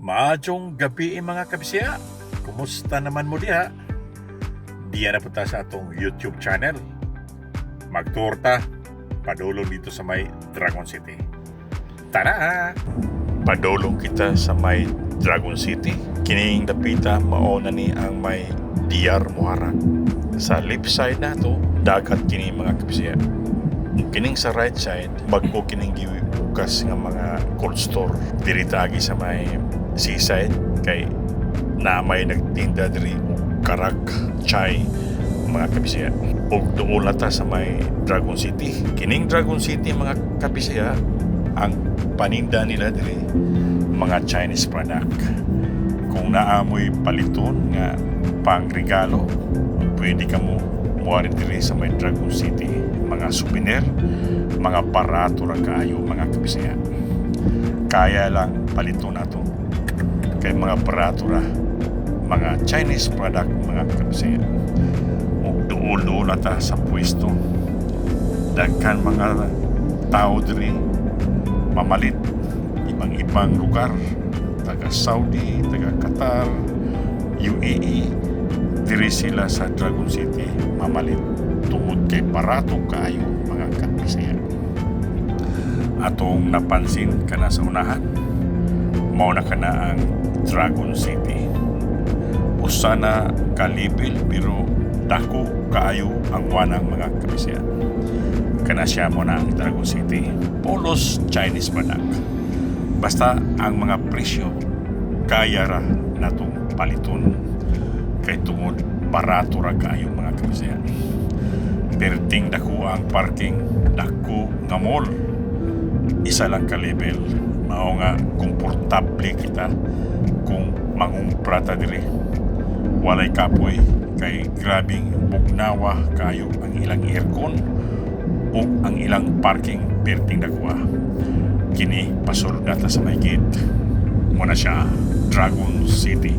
Maadtong gabi mga kabisya. Kumusta naman mo diha? Diya na punta sa atong YouTube channel. Magtour ta padulong dito sa may Dragon City. Tara! Padulong kita sa may Dragon City. Kining dapita mauna ni ang may DR Muharraq. Sa left side nato, dagat kini mga kabisya. Kining sa right side, bago kining gibukas nga mga cold store. Diri agi sa may seaside kay na may nagtinda diri og karak, chai, mga kabisya. Og doon ta sa may Dragon City. Kining Dragon City mga kabisya, ang paninda nila diri mga Chinese product. Kung naamoy paliton nga pang regalo, pwede ka mo muari diri sa may Dragon City. Mga souvenir, mga barato ra kaayo mga kabisaya. Kaya lang palito na to. Kay mga barato ra, mga Chinese product mga kabisaya. Ug duol ata sa pwesto. Daghan mga tao diri mamalit ibang lugar, taga Saudi, taga Qatar, UAE, diri sila sa Dragon City mamalit tungod kay barato kaayo mga kabisaya. Atong napansin kana sa unahan, mao na kana ang Dragon City. Usa na ka level pero dako kaayo ang wanang mga kabisaya. Kana siya mo na ang Dragon City. Polos Chinese product. Basta ang mga presyo kaya ra natong paliton kay tungod barato ra kaayo mga kabisaya. Perting dako ang parking, dako nga mall. Isa lang ka level. Mao nga komportable kita kung mangumpra ta diri. Walay kapoy kay grabing bugnawa kayo ang ilang aircon o ang ilang parking perting dako. Kini pasulod nata sa may gate. Muna siya Dragon City.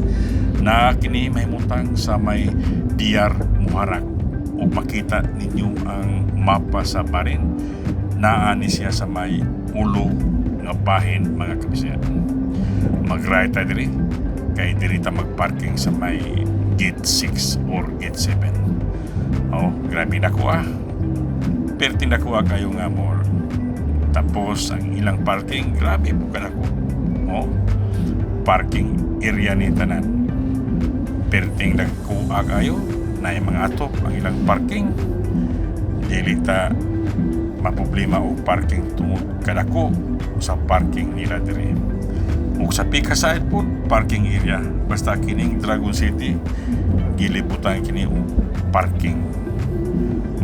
Na kini mahimutang sa may DR Muharraq. Ug makita ninyo ang mapa sa barin, naani siya sa may ulo nga bahin mga kabisaya. Mag-right ta diri kay diri ta magparking sa may gate 6 or gate 7. Grabe na ko perting na ko kayo nga more. Tapos ang ilang parking grabe po ka ko. Parking area ni tanan. Perting na ko kayo na yung mga atop ang ilang parking. Dili ta maproblema o parking tungod kadako sa parking nila diri. Ug sa pika side po parking area basta kining Dragon City gilibutan kini og parking.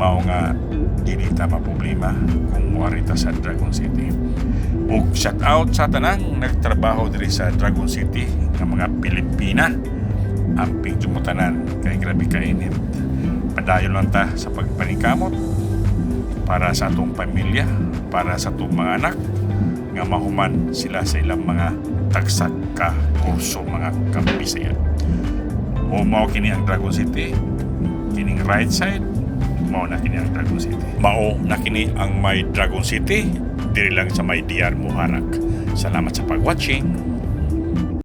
Mao nga dili ta maproblema kung muari ta sa Dragon City. Ug shout out sa tanang nagtrabaho diri sa Dragon City nga mga Pilipina. Amping jumutanan kay grabe kainit. Padayon lang ta sa pagpaningkamot para sa atong pamilya, para sa atong mga anak nga mahuman sila sa ilang mga tagsak ka kurso mga kabisaya. Mao kini ang Dragon City. Kining right side mao na kini ang Dragon City. Mao na kini ang may Dragon City diri lang sa may DR Muharraq. Salamat sa pag-watching.